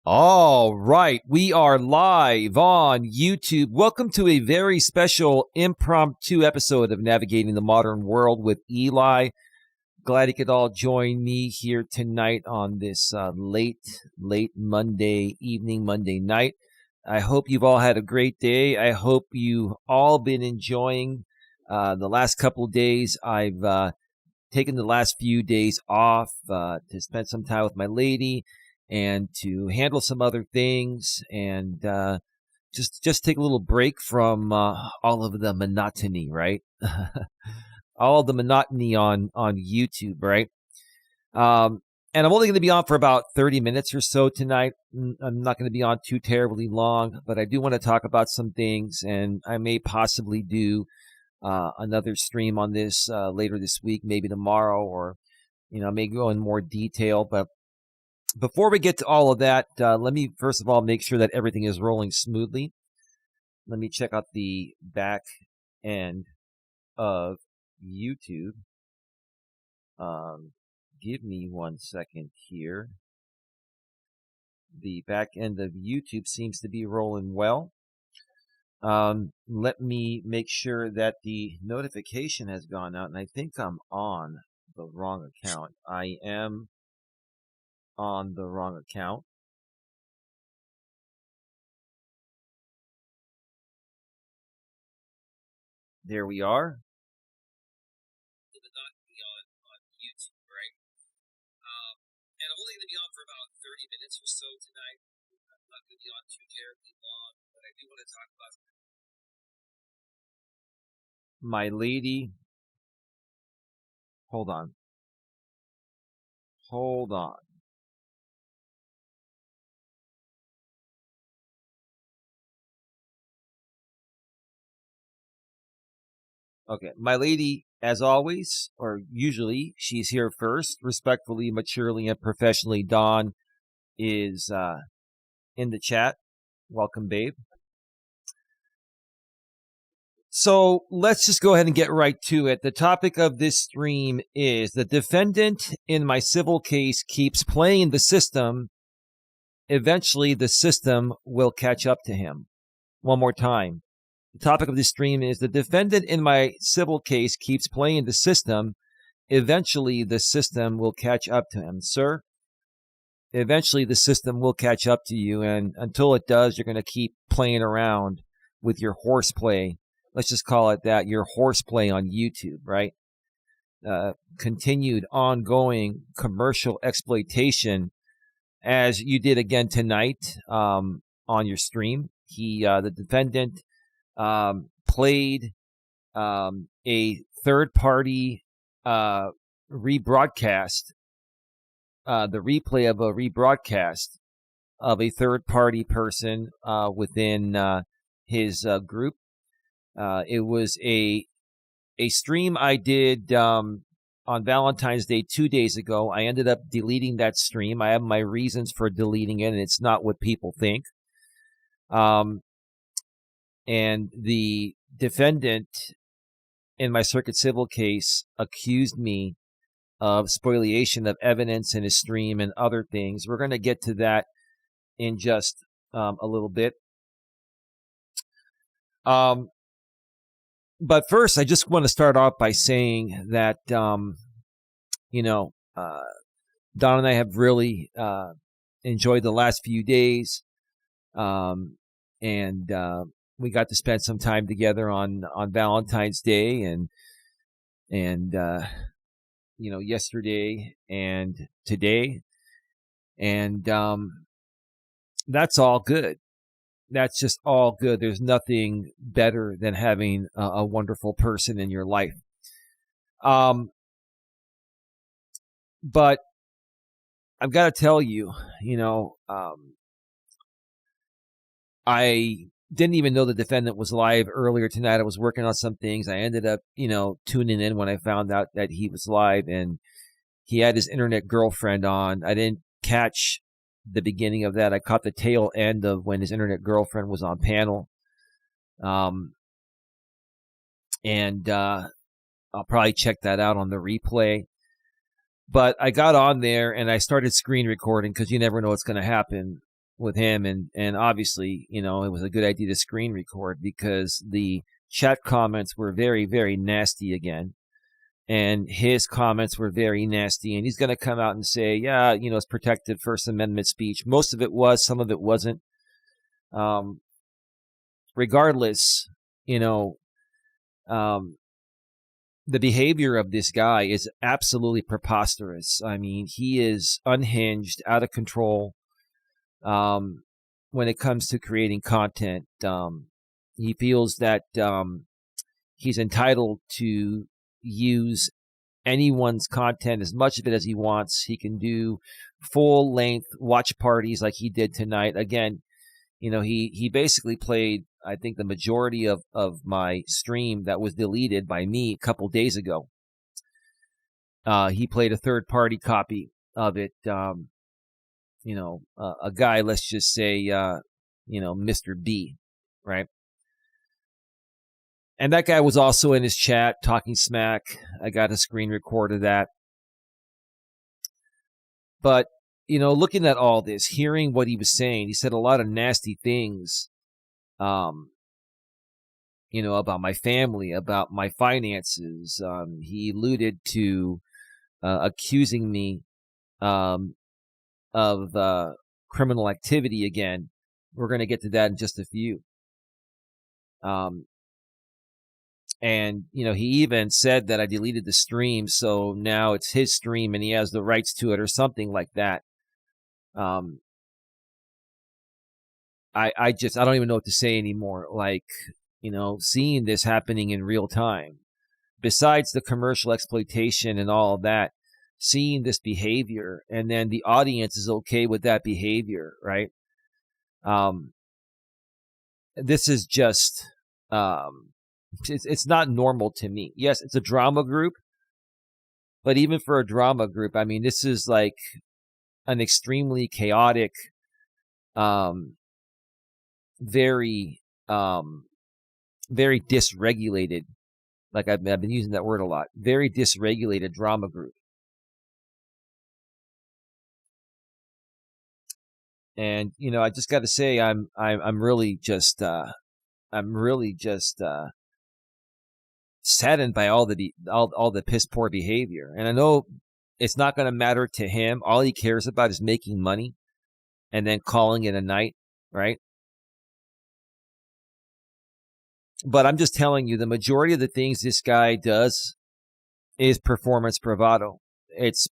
All right, we are live on YouTube. Welcome to a very special impromptu episode of Navigating the Modern World with Eli. Glad you could all join me here tonight on this late Monday evening, Monday night. I hope you've all had a great day. I hope you've all been enjoying the last couple of days. I've taken the last few days off to spend some time with my lady and to handle some other things, and just take a little break from all of the monotony, right? All the monotony on YouTube, right? And I'm only going to be on for about 30 minutes or so tonight. I'm not going to be on too terribly long, but I do want to talk about some things, and I may possibly do another stream on this later this week, maybe tomorrow, or may go in more detail. But before we get to all of that, let me first of all make sure that everything is rolling smoothly. Let me check out the back end of YouTube. Give me 1 second here. The back end of YouTube seems to be rolling well. Let me make sure that the notification has gone out, and I think I'm on the wrong account. I am on the wrong account. There we are. On YouTube, right? And I'm only going to be on for about 30 minutes or so tonight. I'm not going to be on too terribly long, but I do want to talk about my lady. Hold on. Okay, my lady, as always, or usually, she's here first. Respectfully, maturely, and professionally, Dawn is in the chat. Welcome, babe. So let's just go ahead and get right to it. The topic of this stream is the defendant in my civil case keeps playing the system. Eventually, the system will catch up to him. One more time. The topic of this stream is the defendant in my civil case keeps playing the system. Eventually, the system will catch up to him. Sir, eventually the system will catch up to you, and until it does, you're going to keep playing around with your horseplay. Let's just call it that, your horseplay on YouTube, right? Continued, ongoing commercial exploitation, as you did again tonight on your stream. The defendant played a third-party rebroadcast, the replay of a rebroadcast of a third-party person within his group. It was a stream I did on Valentine's Day 2 days ago. I ended up deleting that stream. I have my reasons for deleting it, and it's not what people think. And the defendant in my circuit civil case accused me of spoliation of evidence in his stream and other things. We're going to get to that in just a little bit. But first, I just want to start off by saying that, Don and I have really enjoyed the last few days. And we got to spend some time together on Valentine's Day and yesterday and today. And that's all good. That's just all good. There's nothing better than having a wonderful person in your life. But I've got to tell you, I didn't even know the defendant was live earlier tonight. I was working on some things. I ended up, tuning in when I found out that he was live, and he had his internet girlfriend on. I didn't catch the beginning of that. I caught the tail end of when his internet girlfriend was on panel. And I'll probably check that out on the replay. But I got on there and I started screen recording because you never know what's going to happen. with him, and obviously, it was a good idea to screen record because the chat comments were very, very nasty again. And his comments were very nasty, and he's going to come out and say, yeah, it's protected First Amendment speech. Most of it was, some of it wasn't. Regardless, the behavior of this guy is absolutely preposterous. I mean, he is unhinged, out of control when it comes to creating content. He feels that he's entitled to use anyone's content, as much of it as he wants. He can do full-length watch parties like he did tonight. Again, he basically played, I think, the majority of my stream that was deleted by me a couple days ago. He played a third-party copy of it. A guy, let's just say, Mr. B, right? And that guy was also in his chat talking smack. I got a screen record of that. But, looking at all this, hearing what he was saying, he said a lot of nasty things, about my family, about my finances. He alluded to accusing me of criminal activity again. We're going to get to that in just a few. And, he even said that I deleted the stream, so now it's his stream and he has the rights to it or something like that. I don't even know what to say anymore. Like, seeing this happening in real time, besides the commercial exploitation and all of that, seeing this behavior, and then the audience is okay with that behavior, right? This is just, it's not normal to me. Yes, it's a drama group, but even for a drama group, I mean, this is like an extremely chaotic, very dysregulated, like I've been using that word a lot, very dysregulated drama group. And, I just got to say, I'm really just saddened by all the piss poor behavior. And I know it's not going to matter to him. All he cares about is making money and then calling it a night, right? But I'm just telling you, the majority of the things this guy does is performance bravado. It's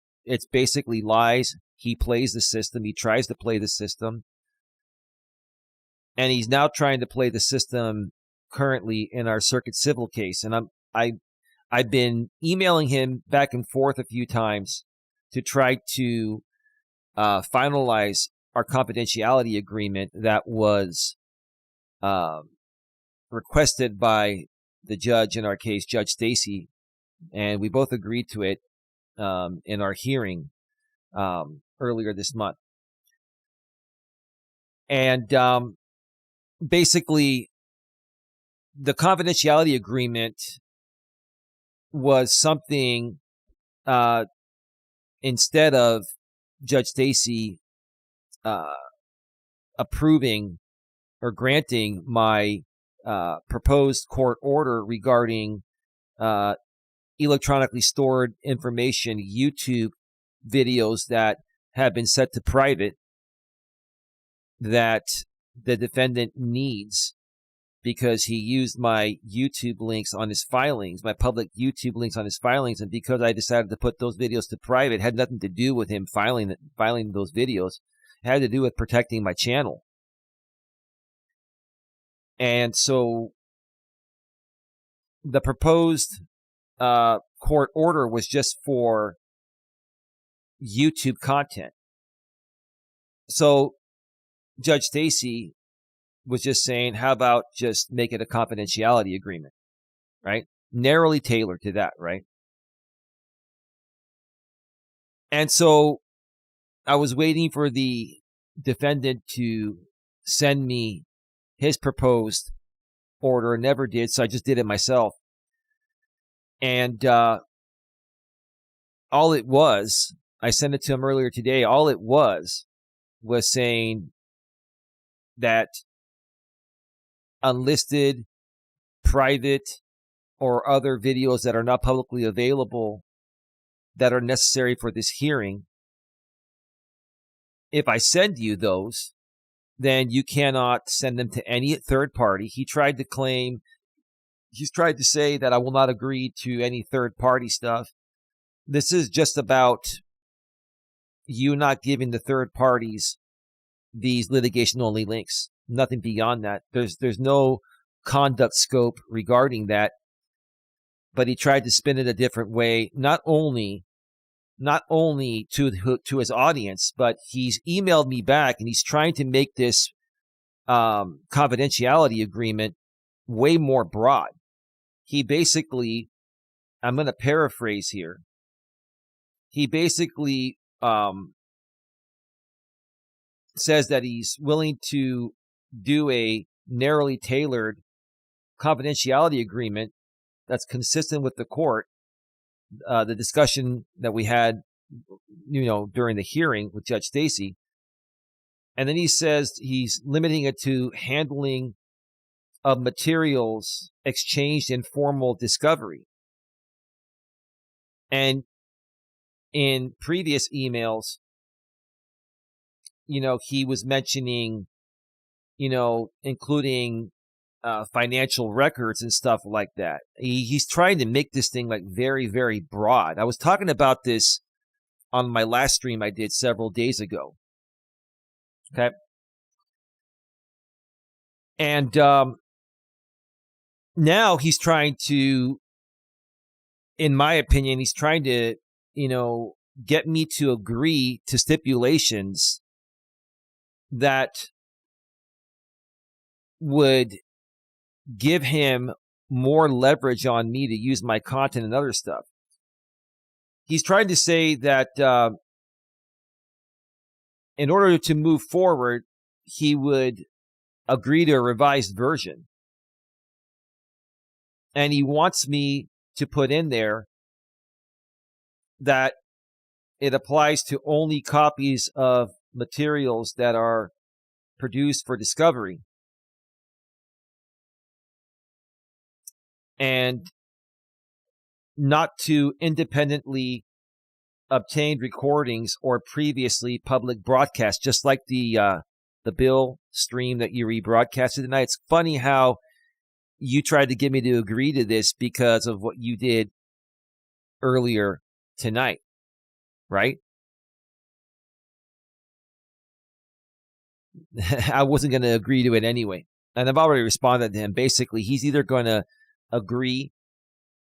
basically lies. He plays the system. He tries to play the system. And he's now trying to play the system currently in our circuit civil case. And I've been emailing him back and forth a few times to try to finalize our confidentiality agreement that was requested by the judge in our case, Judge Stacy, and we both agreed to it in our hearing earlier this month. And basically, the confidentiality agreement was something, instead of Judge Stacy approving or granting my proposed court order regarding electronically stored information, YouTube videos that have been set to private, that the defendant needs because he used my YouTube links on his filings, my public YouTube links on his filings, and because I decided to put those videos to private, it had nothing to do with him filing those videos. It had to do with protecting my channel. And so the proposed court order was just for YouTube content. So Judge Stacy was just saying, how about just make it a confidentiality agreement, right? Narrowly tailored to that, right? And so I was waiting for the defendant to send me his proposed order, never did, so I just did it myself. And all it was, I sent it to him earlier today, all it was saying, that unlisted, private, or other videos that are not publicly available that are necessary for this hearing, if I send you those, then you cannot send them to any third party. He's tried to say that I will not agree to any third party stuff. This is just about you not giving the third parties these litigation only links. Nothing beyond that. There's no conduct scope regarding that. But he tried to spin it a different way, not only to his audience, but he's emailed me back and he's trying to make this confidentiality agreement way more broad. He basically, I'm going to paraphrase here. He basically says that he's willing to do a narrowly tailored confidentiality agreement that's consistent with the court, the discussion that we had, during the hearing with Judge Stacy. And then he says he's limiting it to handling of materials exchanged in formal discovery. And in previous emails, he was mentioning, including financial records and stuff like that. He's trying to make this thing like very, very broad. I was talking about this on my last stream I did several days ago. Okay. And now he's trying to, in my opinion, he's trying to, get me to agree to stipulations that would give him more leverage on me to use my content and other stuff. He's trying to say that in order to move forward, he would agree to a revised version. And he wants me to put in there that it applies to only copies of materials that are produced for discovery. And not to independently obtained recordings or previously public broadcasts, just like the Bill stream that you rebroadcasted tonight. It's funny how you tried to get me to agree to this because of what you did earlier tonight, right? I wasn't going to agree to it anyway. And I've already responded to him. Basically, he's either going to agree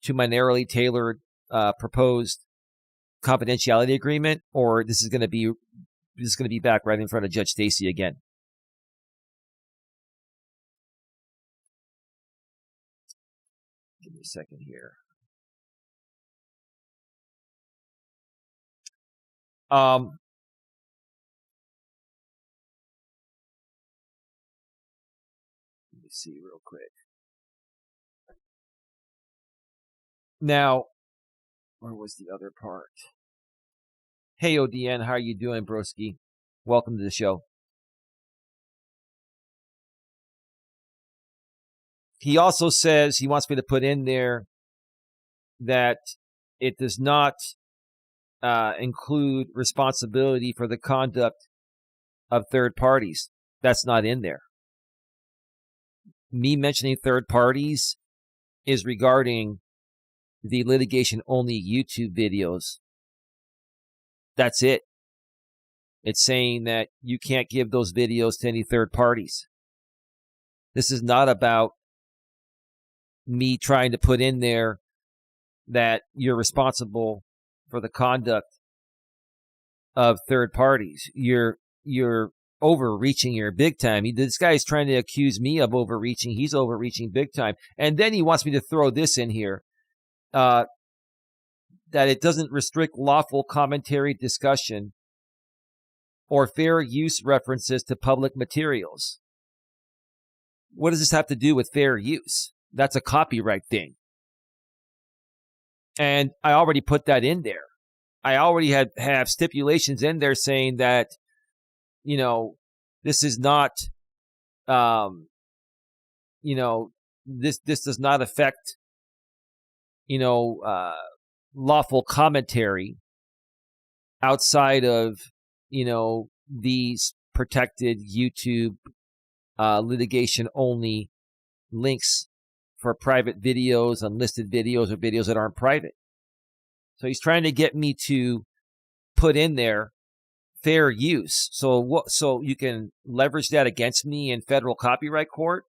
to my narrowly tailored proposed confidentiality agreement, or this is going to be back right in front of Judge Stacy again. Give me a second here. Let me see real quick. Now, where was the other part? Hey, ODN, how are you doing, broski? Welcome to the show. He also says he wants me to put in there that it does not include responsibility for the conduct of third parties. That's not in there. Me mentioning third parties is regarding the litigation-only YouTube videos. That's it. It's saying that you can't give those videos to any third parties. This is not about me trying to put in there that you're responsible for the conduct of third parties. You're overreaching here big time. This guy's trying to accuse me of overreaching. He's overreaching big time. And then he wants me to throw this in here, that it doesn't restrict lawful commentary, discussion, or fair use references to public materials. What does this have to do with fair use? That's a copyright thing. And I already put that in there. I already have stipulations in there saying that, this is not you know, this does not affect, you know, lawful commentary outside of, you know, these protected YouTube litigation only links for private videos, unlisted videos, or videos that aren't private. So he's trying to get me to put in there fair use. So you can leverage that against me in federal copyright court,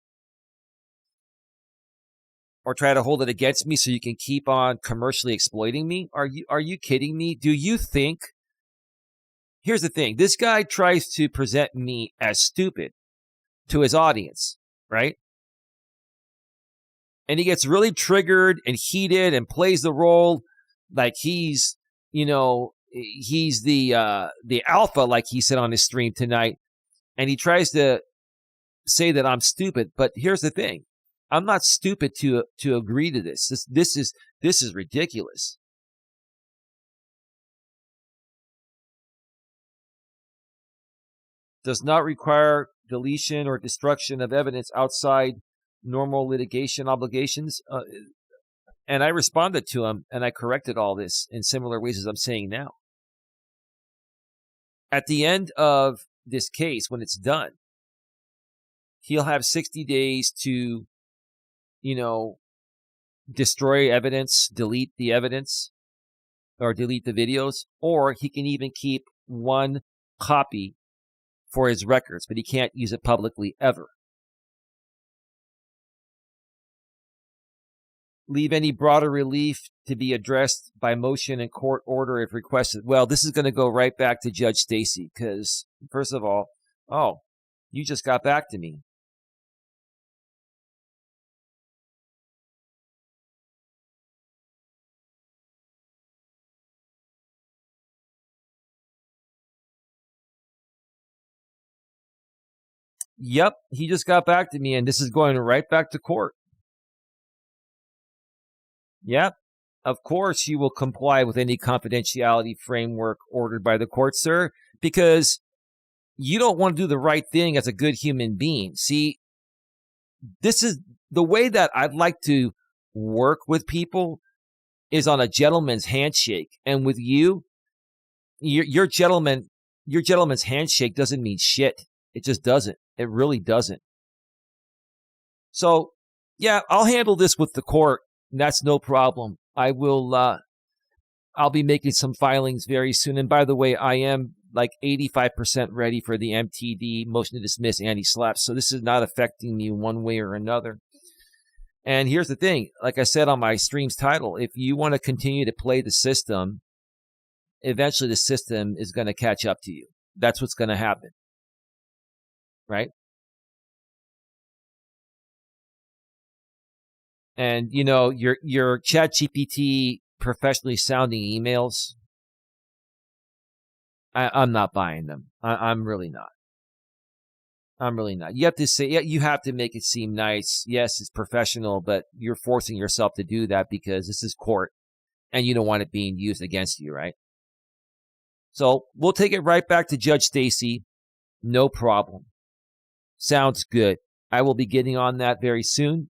or try to hold it against me so you can keep on commercially exploiting me? Are you kidding me? Do you think? Here's the thing. This guy tries to present me as stupid to his audience, right? And he gets really triggered and heated and plays the role like he's, you know, he's the alpha, like he said on his stream tonight. And he tries to say that I'm stupid. But here's the thing. I'm not stupid to agree to this. This is ridiculous. Does not require deletion or destruction of evidence outside normal litigation obligations. And I responded to him, and I corrected all this in similar ways as I'm saying now. At the end of this case, when it's done, he'll have 60 days to, you know, destroy evidence, delete the evidence, or delete the videos, or he can even keep one copy for his records, but he can't use it publicly ever. Leave any broader relief to be addressed by motion and court order if requested. Well, this is going to go right back to Judge Stacy because, first of all, you just got back to me. Yep, he just got back to me, and this is going right back to court. Yep, of course you will comply with any confidentiality framework ordered by the court, sir, because you don't want to do the right thing as a good human being. See, this is the way that I'd like to work with people is on a gentleman's handshake. And with you, your gentleman's handshake doesn't mean shit. It just doesn't. It really doesn't. So, yeah, I'll handle this with the court. That's no problem. I will, I'll be making some filings very soon. And by the way, I am like 85% ready for the MTD, motion to dismiss, anti-SLAPP. So this is not affecting me one way or another. And here's the thing. Like I said on my stream's title, if you want to continue to play the system, eventually the system is going to catch up to you. That's what's going to happen. Right? And, you know, your ChatGPT professionally sounding emails, I'm not buying them. I'm really not. I'm really not. You have to say, you have to make it seem nice. Yes, it's professional, but you're forcing yourself to do that because this is court and you don't want it being used against you, right? So we'll take it right back to Judge Stacy. No problem. Sounds good. I will be getting on that very soon.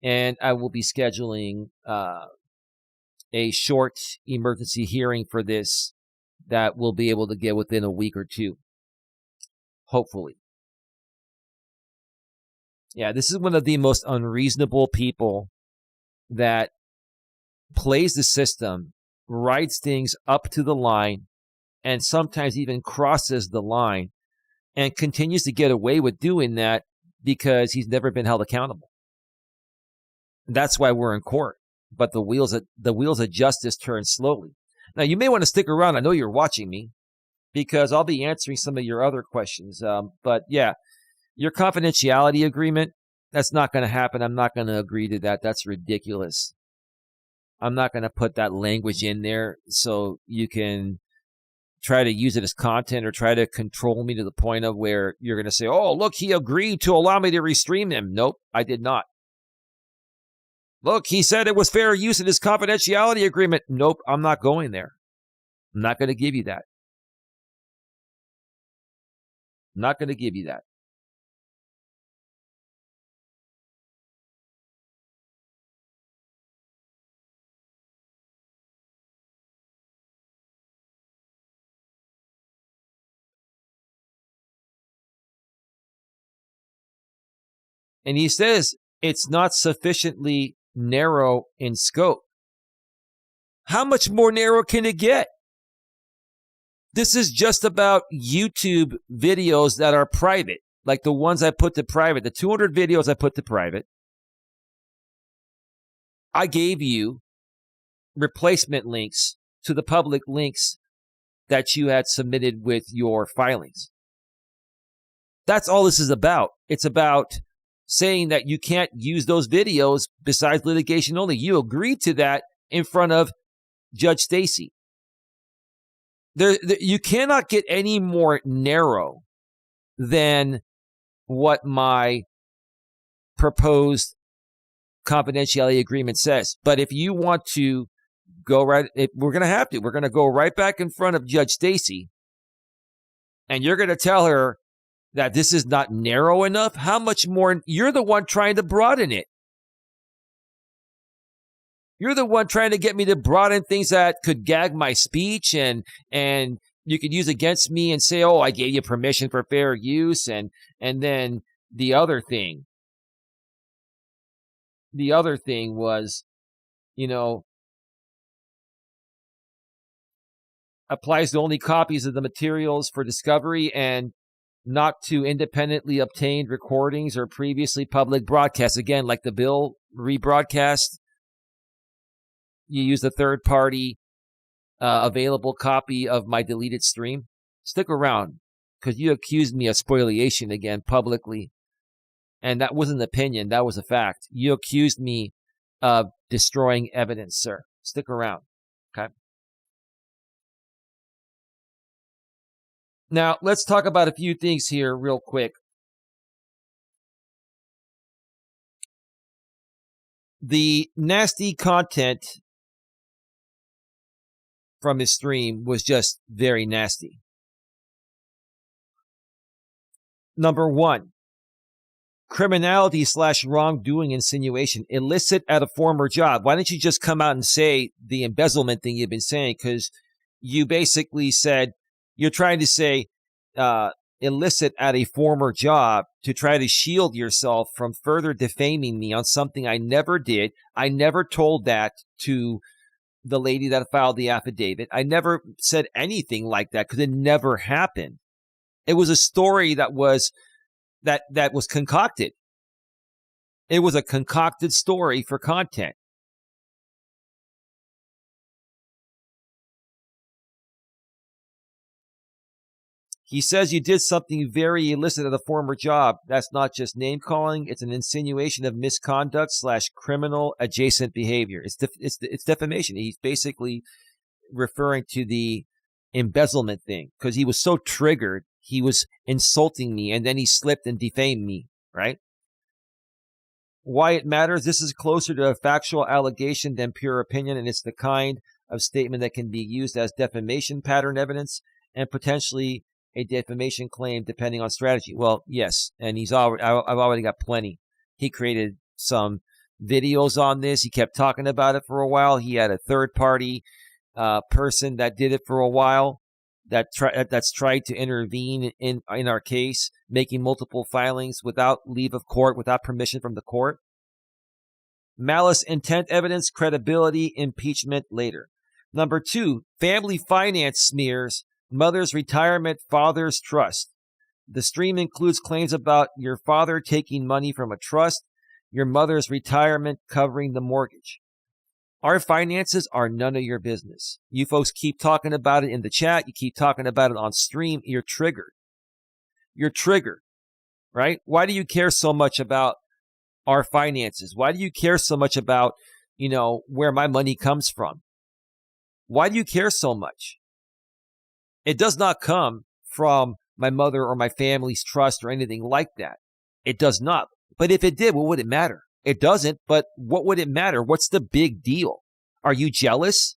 And I will be scheduling a short emergency hearing for this that we'll be able to get within a week or two. Hopefully. Yeah, this is one of the most unreasonable people that plays the system, rides things up to the line, and sometimes even crosses the line, and continues to get away with doing that because he's never been held accountable. That's why we're in court. But the wheels of justice turn slowly. Now, you may want to stick around. I know you're watching me because I'll be answering some of your other questions. But yeah, your confidentiality agreement, that's not going to happen. I'm not going to agree to that. That's ridiculous. I'm not going to put that language in there so you can try to use it as content or try to control me to the point of where you're going to say, oh, look, he agreed to allow me to restream him. Nope, I did not. Look, he said it was fair use in his confidentiality agreement. Nope, I'm not going there. I'm not going to give you that. I'm not going to give you that. And he says it's not sufficiently narrow in scope. How much more narrow can it get? This is just about YouTube videos that are private, like the ones I put to private, the 200 videos I put to private. I gave you replacement links to the public links that you had submitted with your filings. That's all this is about. It's about saying that you can't use those videos besides litigation only. You agreed to that in front of Judge Stacy. You cannot get any more narrow than what my proposed confidentiality agreement says. But if you want to go right, we're going to go right back in front of Judge Stacy, and you're going to tell her that this is not narrow enough. How much more? You're the one trying to broaden it. You're the one trying to get me to broaden things that could gag my speech, and you could use against me and say, oh, I gave you permission for fair use. And then the other thing was, applies to only copies of the materials for discovery and not to independently obtained recordings or previously public broadcasts. Again, like the bill rebroadcast, you use a third-party available copy of my deleted stream. Stick around, because you accused me of spoliation again publicly. And that wasn't an opinion, that was a fact. You accused me of destroying evidence, sir. Stick around, okay? Now, let's talk about a few things here real quick. The nasty content from his stream was just very nasty. Number one, criminality / wrongdoing insinuation, illicit at a former job. Why didn't you just come out and say the embezzlement thing you've been saying? Because you basically said you're trying to say illicit at a former job to try to shield yourself from further defaming me on something I never did. I never told that to the lady that filed the affidavit. I never said anything like that because it never happened. It was a story that was concocted. It was a concocted story for content. He says you did something very illicit at a former job. That's not just name calling. It's an insinuation of misconduct / criminal adjacent behavior. It's defamation. He's basically referring to the embezzlement thing because he was so triggered. He was insulting me, and then he slipped and defamed me, right? Why it matters? This is closer to a factual allegation than pure opinion, and it's the kind of statement that can be used as defamation pattern evidence and potentially a defamation claim depending on strategy. Well, yes, and I've already got plenty. He created some videos on this. He kept talking about it for a while. He had a third-party person that did it for a while that's tried to intervene in our case, making multiple filings without leave of court, without permission from the court. Malice, intent evidence, credibility, impeachment later. Number two, family finance smears, mother's retirement, father's trust. The stream includes claims about your father taking money from a trust, your mother's retirement covering the mortgage. Our finances are none of your business. You folks keep talking about it in the chat. You keep talking about it on stream. You're triggered. You're triggered, right? Why do you care so much about our finances? Why do you care so much about, where my money comes from? Why do you care so much? It does not come from my mother or my family's trust or anything like that. It does not. But if it did, what would it matter? It doesn't, but what would it matter? What's the big deal? Are you jealous?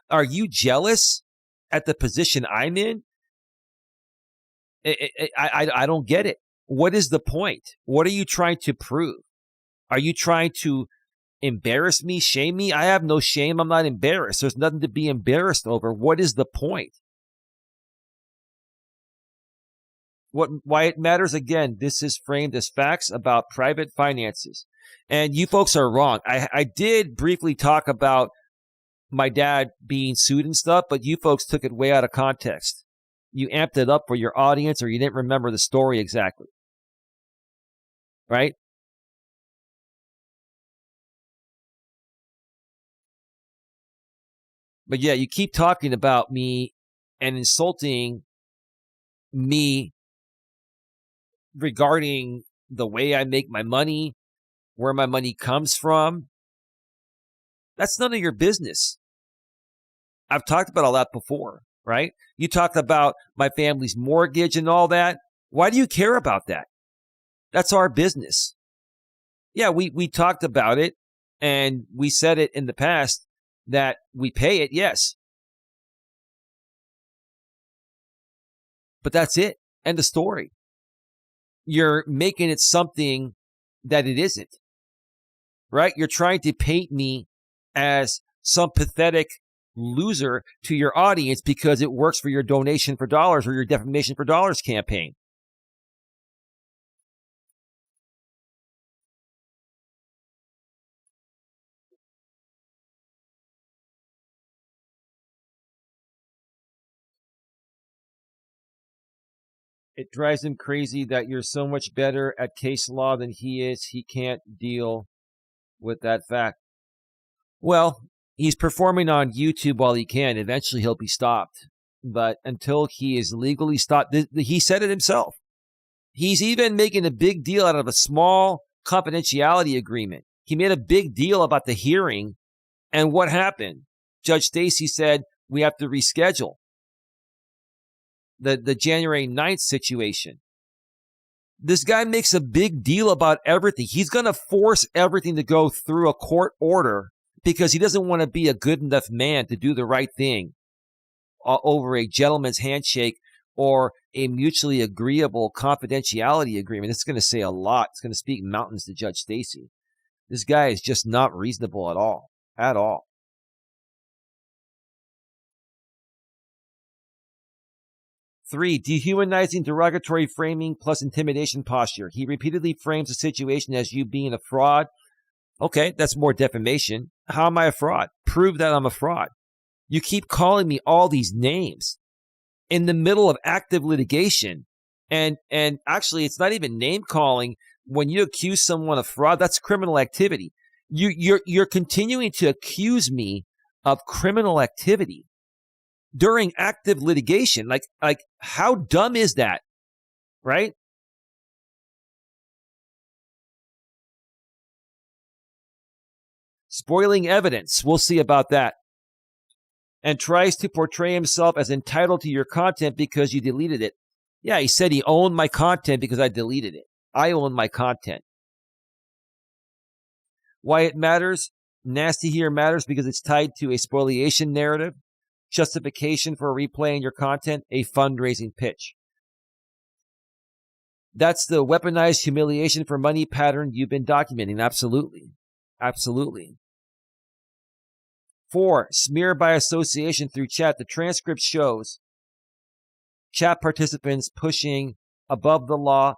Are you jealous at the position I'm in? I don't get it. What is the point? What are you trying to prove? Are you trying to embarrass me, shame me? I have no shame. I'm not embarrassed. There's nothing to be embarrassed over. What is the point? Why it matters, again, this is framed as facts about private finances. And you folks are wrong. I did briefly talk about my dad being sued and stuff, but you folks took it way out of context. You amped it up for your audience, or you didn't remember the story exactly. Right? But yeah, you keep talking about me and insulting me regarding the way I make my money, where my money comes from. That's none of your business. I've talked about all that before, right? You talked about my family's mortgage and all that. Why do you care about that? That's our business. Yeah, we talked about it, and we said it in the past that we pay it, yes. But that's it. End of story. You're making it something that it isn't, right? You're trying to paint me as some pathetic loser to your audience because it works for your donation for dollars or your defamation for dollars campaign. It drives him crazy that you're so much better at case law than he is. He can't deal with that fact. Well, he's performing on YouTube while he can. Eventually he'll be stopped. But until he is legally stopped, he said it himself. He's even making a big deal out of a small confidentiality agreement. He made a big deal about the hearing. And what happened? Judge Stacy said, we have to reschedule the January 9th situation. This guy makes a big deal about everything. He's going to force everything to go through a court order because he doesn't want to be a good enough man to do the right thing over a gentleman's handshake or a mutually agreeable confidentiality agreement. It's going to say a lot. It's going to speak mountains to Judge Stacy. This guy is just not reasonable at all. At all. Three, dehumanizing, derogatory framing plus intimidation posture. He repeatedly frames the situation as you being a fraud. Okay, that's more defamation. How am I a fraud? Prove that I'm a fraud. You keep calling me all these names in the middle of active litigation. And actually, it's not even name calling. When you accuse someone of fraud, that's criminal activity. You're continuing to accuse me of criminal activity during active litigation. Like how dumb is that? Right? Spoiling evidence. We'll see about that. And tries to portray himself as entitled to your content because you deleted it. Yeah, he said he owned my content because I deleted it. I own my content. Why it matters? Nasty here matters because it's tied to a spoliation narrative. Justification for replaying your content, a fundraising pitch. That's the weaponized humiliation for money pattern you've been documenting. Absolutely. Absolutely. 4, smear by association through chat. The transcript shows chat participants pushing above the law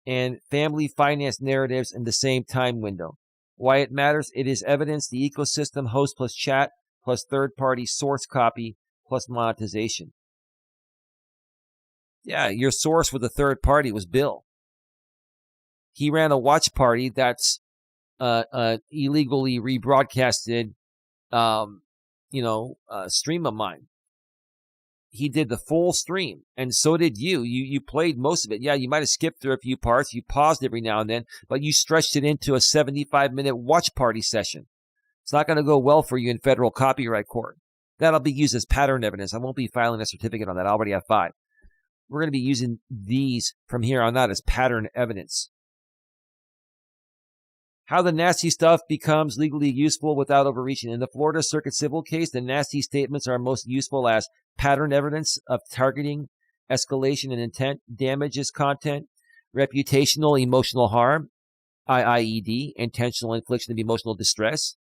and family finance narratives in the same time window. Why it matters? It is evidence the ecosystem host plus chat plus third-party source copy plus monetization. Yeah, your source with the third party was Bill. He ran a watch party that's illegally rebroadcasted, stream of mine. He did the full stream, and so did you. You played most of it. Yeah, you might have skipped through a few parts. You paused every now and then, but you stretched it into a 75-minute watch party session. It's not going to go well for you in federal copyright court. That'll be used as pattern evidence. I won't be filing a certificate on that. I already have 5. We're going to be using these from here on out as pattern evidence. How the nasty stuff becomes legally useful without overreaching. In the Florida Circuit civil case, the nasty statements are most useful as pattern evidence of targeting, escalation, and intent, damages content, reputational emotional harm, IIED, intentional infliction of emotional distress,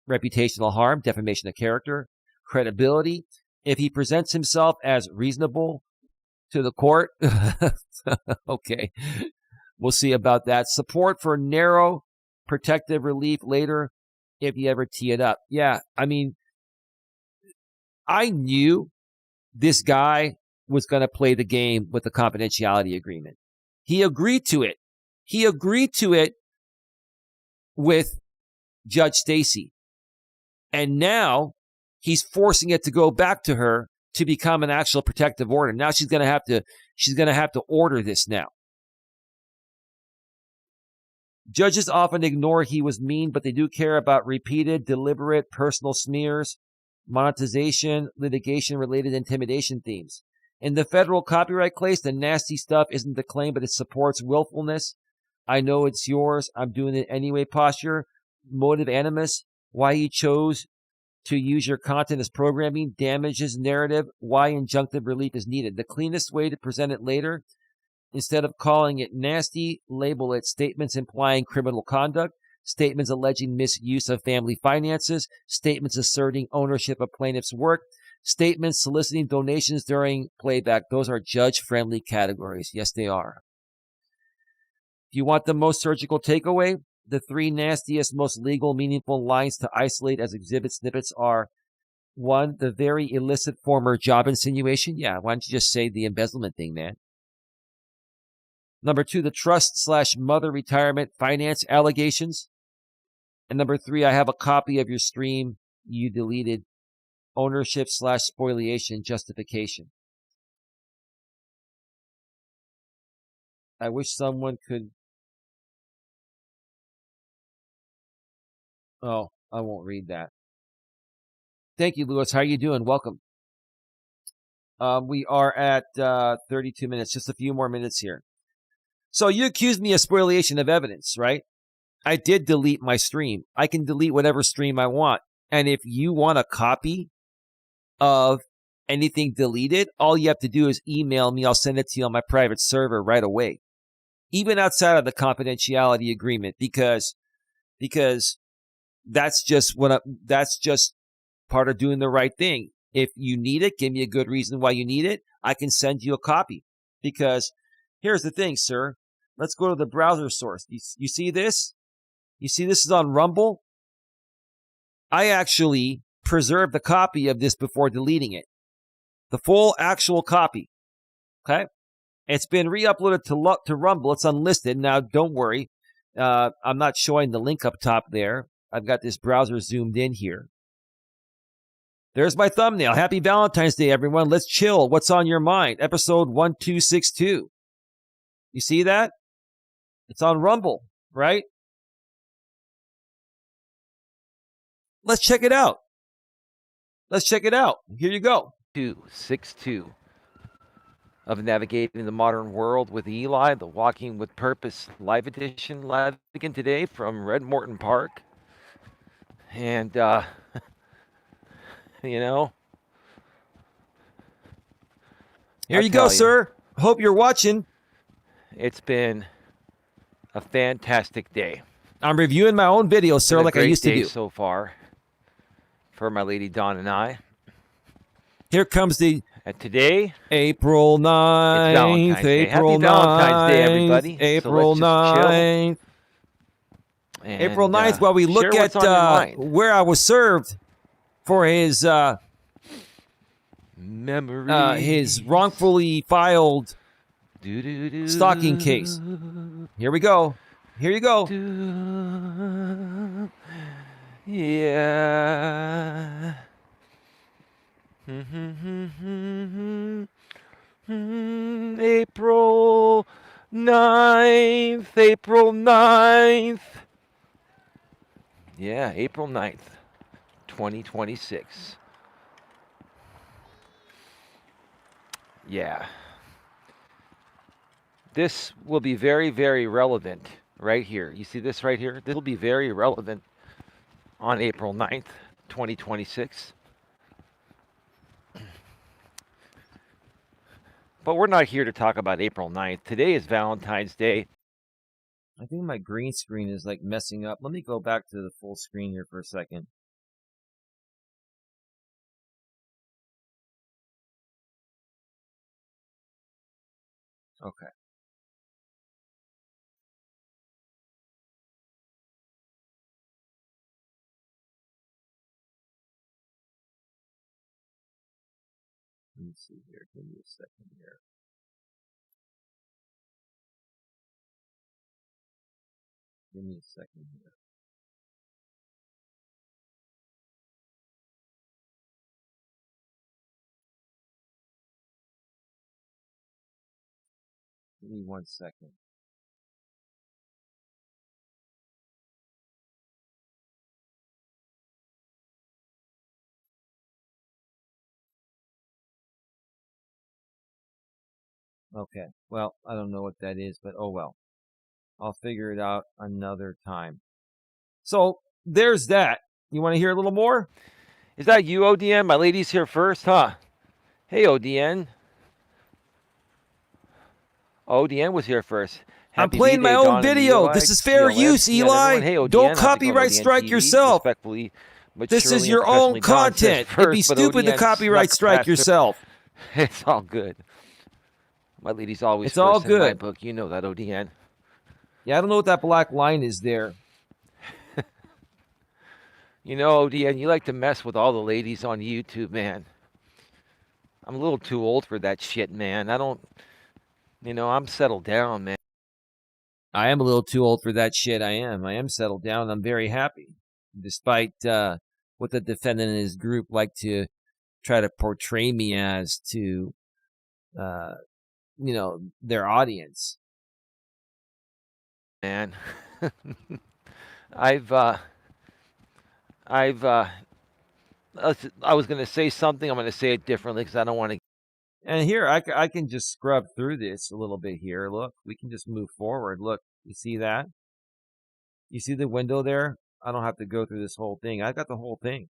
reputational harm, defamation of character, credibility. If he presents himself as reasonable, to the court. Okay. We'll see about that. Support for narrow protective relief later if you ever tee it up. Yeah, I mean, I knew this guy was going to play the game with the confidentiality agreement. He agreed to it. He agreed to it with Judge Stacy. And now he's forcing it to go back to her to become an actual protective order. Now she's going to have to order this now. Judges often ignore he was mean, but they do care about repeated, deliberate, personal smears, monetization, litigation-related intimidation themes. In the federal copyright case, the nasty stuff isn't the claim, but it supports willfulness. I know it's yours. I'm doing it anyway posture. Motive animus. Why you chose to use your content as programming. Damages narrative. Why injunctive relief is needed. The cleanest way to present it later, instead of calling it nasty, label it statements implying criminal conduct, statements alleging misuse of family finances, statements asserting ownership of plaintiff's work, statements soliciting donations during playback. Those are judge-friendly categories. Yes, they are. Do you want the most surgical takeaway? The three nastiest, most legal, meaningful lines to isolate as exhibit snippets are: 1, the very illicit former job insinuation. Yeah, why don't you just say the embezzlement thing, man? Number 2, the trust/mother retirement finance allegations. And number 3, I have a copy of your stream you deleted. Ownership/spoliation justification. I wish someone could... Oh, I won't read that. Thank you, Louis. How are you doing? Welcome. We are at 32 minutes, just a few more minutes here. So you accused me of spoliation of evidence, right? I did delete my stream. I can delete whatever stream I want. And if you want a copy of anything deleted, all you have to do is email me. I'll send it to you on my private server right away, even outside of the confidentiality agreement, because that's just part of doing the right thing. If you need it, give me a good reason why you need it. I can send you a copy. Because here's the thing, sir. Let's go to the browser source. You see this? You see this is on Rumble? I actually preserved a copy of this before deleting it. The full actual copy. Okay? It's been re-uploaded to Rumble. It's unlisted. Now, don't worry. I'm not showing the link up top there. I've got this browser zoomed in here. There's my thumbnail. Happy Valentine's Day, everyone. Let's chill. What's on your mind? Episode 1262. You see that? It's on Rumble, right? Let's check it out. Let's check it out. Here you go. 262 of Navigating the Modern World with Eli, the Walking with Purpose live edition, live again today from Red Morton Park. And, you know, here you go, sir. Hope you're watching. It's been a fantastic day. I'm reviewing my own videos, sir, like I used to do. So far for my lady Dawn and I. Here comes the... today, April 9th, April 9th, Happy Valentine's Day, everybody. April 9th. April 9th, while we look at where I was served for his his wrongfully filed stalking case. Here we go. Here you go. Yeah. April 9th, April 9th. Yeah, April 9th, 2026. Yeah. This will be very, very relevant right here. You see this right here? This will be very relevant on April 9th, 2026. But we're not here to talk about April 9th. Today is Valentine's Day. I think my green screen is like messing up. Let me go back to the full screen here for a second. Okay. Let me see here. Give me a second here. Give me a second here. Give me 1 second. Okay. Well, I don't know what that is, but oh well. I'll figure it out another time. So there's that. You want to hear a little more? Is that you, ODN? My lady's here first, huh? Hey, ODN. ODN was here first. I'm playing my own video. This is fair use, Eli. Hey, ODN, Don't how's it going, copyright ODN strike TV? yourself. Respectfully, but This is surely your and own professionally, Don says content. It'd be first, but stupid to ODN copyright snuck strike past her. yourself. It's all good. My lady's always It's first all in my good. book. You know that, ODN. Yeah, I don't know what that black line is there. You know, ODN, you like to mess with all the ladies on YouTube, man. I'm a little too old for that shit, man. I don't, I'm settled down, man. I am a little too old for that shit. I am settled down. I'm very happy, despite what the defendant and his group like to try to portray me as to, their audience. Man, I was going to say something. I'm going to say it differently because I don't want to. And here, I can just scrub through this a little bit here. Look, we can just move forward. Look, you see that? You see the window there? I don't have to go through this whole thing. I got the whole thing.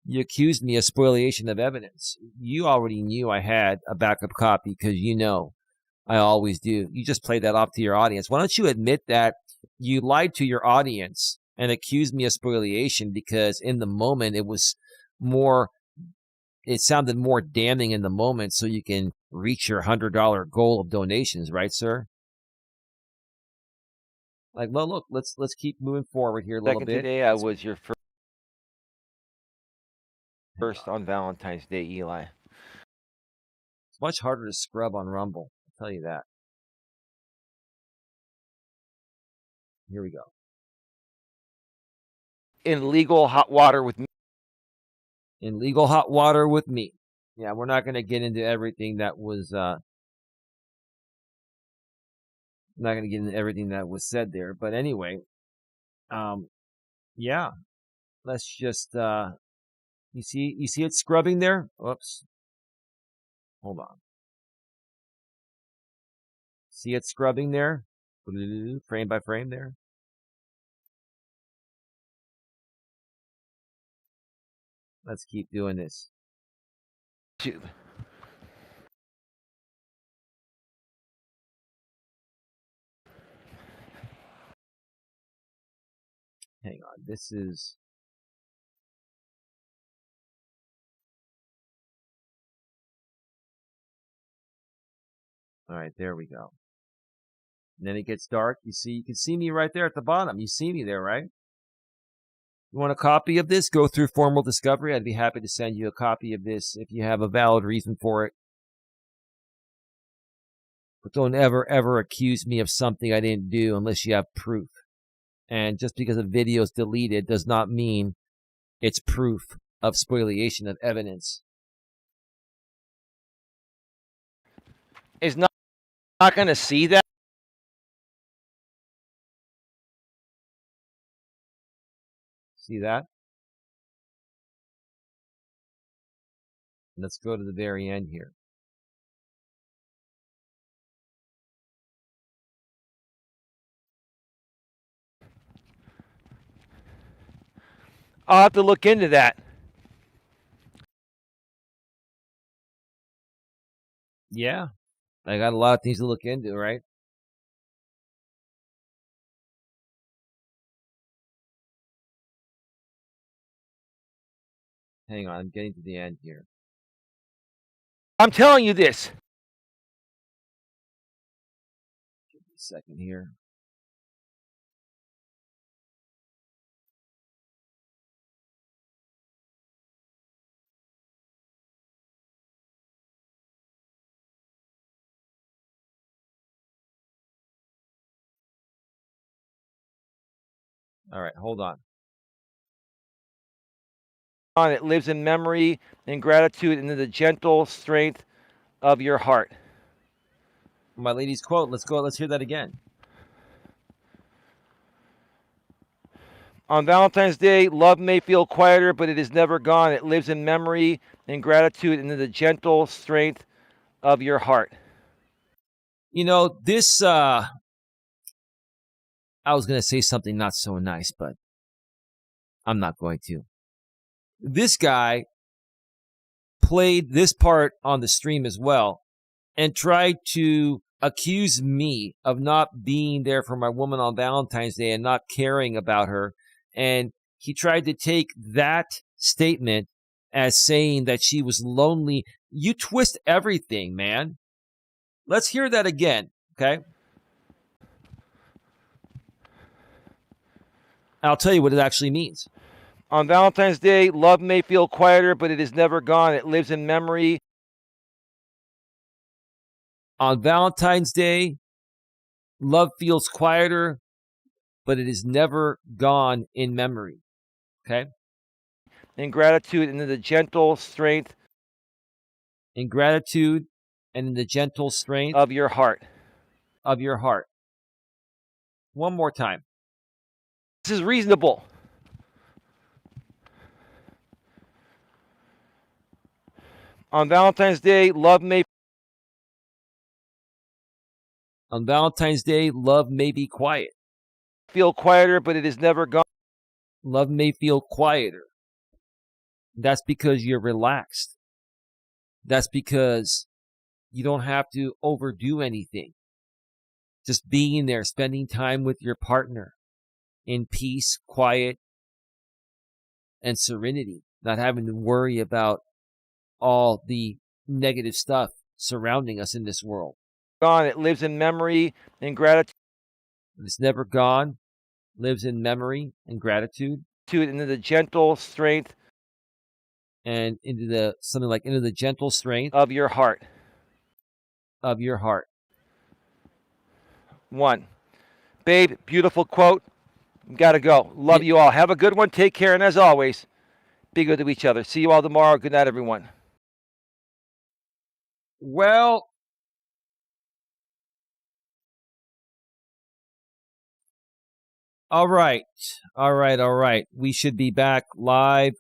You accused me of spoliation of evidence. You already knew I had a backup copy because I always do. You just played that off to your audience. Why don't you admit that you lied to your audience and accused me of spoliation because in the moment it sounded more damning in the moment so you can reach your $100 goal of donations, right, sir? Like, well, look, let's keep moving forward here a little bit. Today I was your first on Valentine's Day, Eli. It's much harder to scrub on Rumble. I'll tell you that. Here we go. In legal hot water with me. In legal hot water with me. Yeah, we're not going to get into everything that was not going to get into everything that was said there, but anyway, yeah, let's just you see it scrubbing there. Oops, hold on. See it scrubbing there, frame by frame there. Let's keep doing this. Hang on, this is. All right, there we go. And then it gets dark. You can see me right there at the bottom. You see me there, right? You want a copy of this? Go through formal discovery. I'd be happy to send you a copy of this if you have a valid reason for it. But don't ever accuse me of something I didn't do unless you have proof. And just because a video is deleted does not mean it's proof of spoliation of evidence. Is not going to see that. See that? Let's go to the very end here. I'll have to look into that. Yeah, I got a lot of things to look into, right? Hang on, I'm getting to the end here. I'm telling you this. second here. All right, hold on. It lives in memory and gratitude and in the gentle strength of your heart. My lady's quote. Let's go. Let's hear that again. On Valentine's Day, love may feel quieter, but it is never gone. It lives in memory and gratitude and in the gentle strength of your heart. You know, this, I was going to say something not so nice, but I'm not going to. This guy played this part on the stream as well and tried to accuse me of not being there for my woman on Valentine's Day and not caring about her. And he tried to take that statement as saying that she was lonely. You twist everything, man. Let's hear that again, okay? I'll tell you what it actually means. On Valentine's Day, love may feel quieter, but it is never gone. It lives in memory. On Valentine's Day, love feels quieter, but it is never gone in memory. Okay? In gratitude and in the gentle strength. In gratitude and in the gentle strength of your heart. Of your heart. One more time. This is reasonable. On Valentine's Day, love may be quiet. Feel quieter, but it is never gone. Love may feel quieter. That's because you're relaxed. That's because you don't have to overdo anything. Just being there, spending time with your partner in peace, quiet, and serenity. Not having to worry about all the negative stuff surrounding us in this world. Gone. It lives in memory and gratitude. It's never gone. Lives in memory and gratitude. Into the gentle strength. And into the gentle strength. Of your heart. Of your heart. 1. Babe, beautiful quote. Gotta go. Love you all. Have a good one. Take care. And as always, be good to each other. See you all tomorrow. Good night, everyone. Well, all right. We should be back live.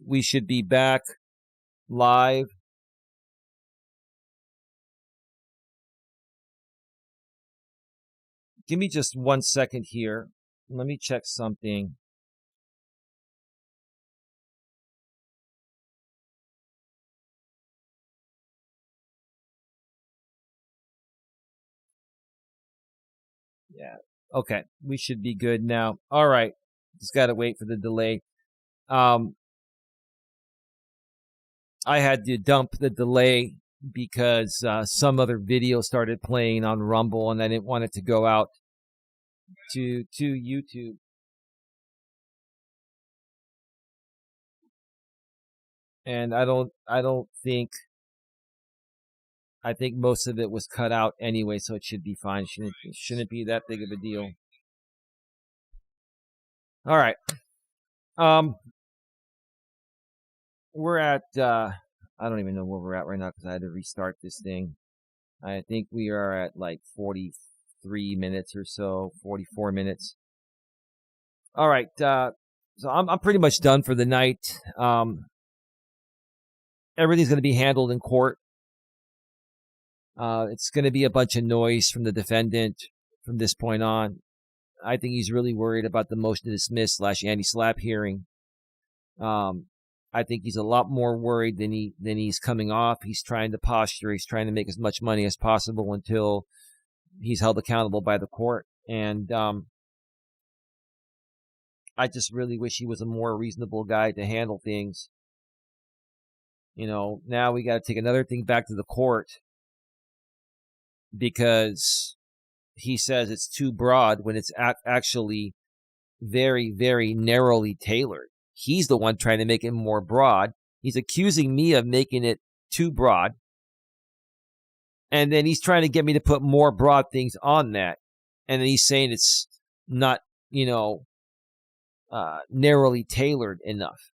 Give me just 1 second here. Let me check something. Yeah. Okay. We should be good now. All right. Just got to wait for the delay. I had to dump the delay because some other video started playing on Rumble and I didn't want it to go out to YouTube. And I think most of it was cut out anyway, so it should be fine. Shouldn't be that big of a deal. All right. We're at I don't even know where we're at right now because I had to restart this thing. I think we are at like 43 minutes or so, 44 minutes. All right. So I'm pretty much done for the night. Everything's going to be handled in court. It's going to be a bunch of noise from the defendant from this point on. I think he's really worried about the motion to dismiss / anti-slap hearing. I think he's a lot more worried than he's coming off. He's trying to posture. He's trying to make as much money as possible until he's held accountable by the court. And I just really wish he was a more reasonable guy to handle things. You know, now we got to take another thing back to the court because he says it's too broad when it's actually very, very narrowly tailored. He's the one trying to make it more broad. He's accusing me of making it too broad. And then he's trying to get me to put more broad things on that. And then he's saying it's not, narrowly tailored enough.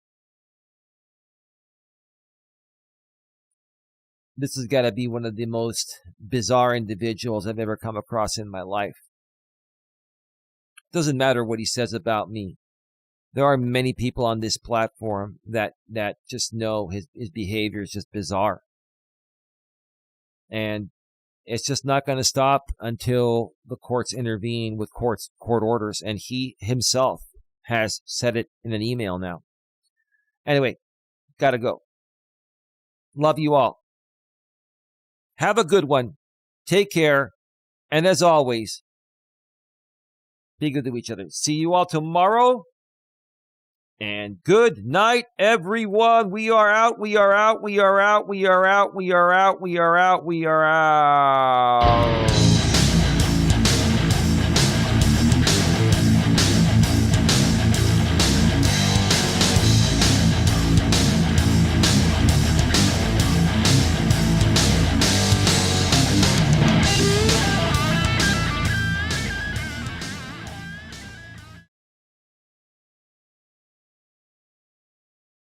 This has got to be one of the most bizarre individuals I've ever come across in my life. Doesn't matter what he says about me. There are many people on this platform that just know his behavior is just bizarre. And it's just not going to stop until the courts intervene with court orders. And he himself has said it in an email now. Anyway, gotta go. Love you all. Have a good one. Take care. And as always, be good to each other. See you all tomorrow. And good night, everyone. We are out. We are out. We are out. We are out. We are out. We are out. We are out.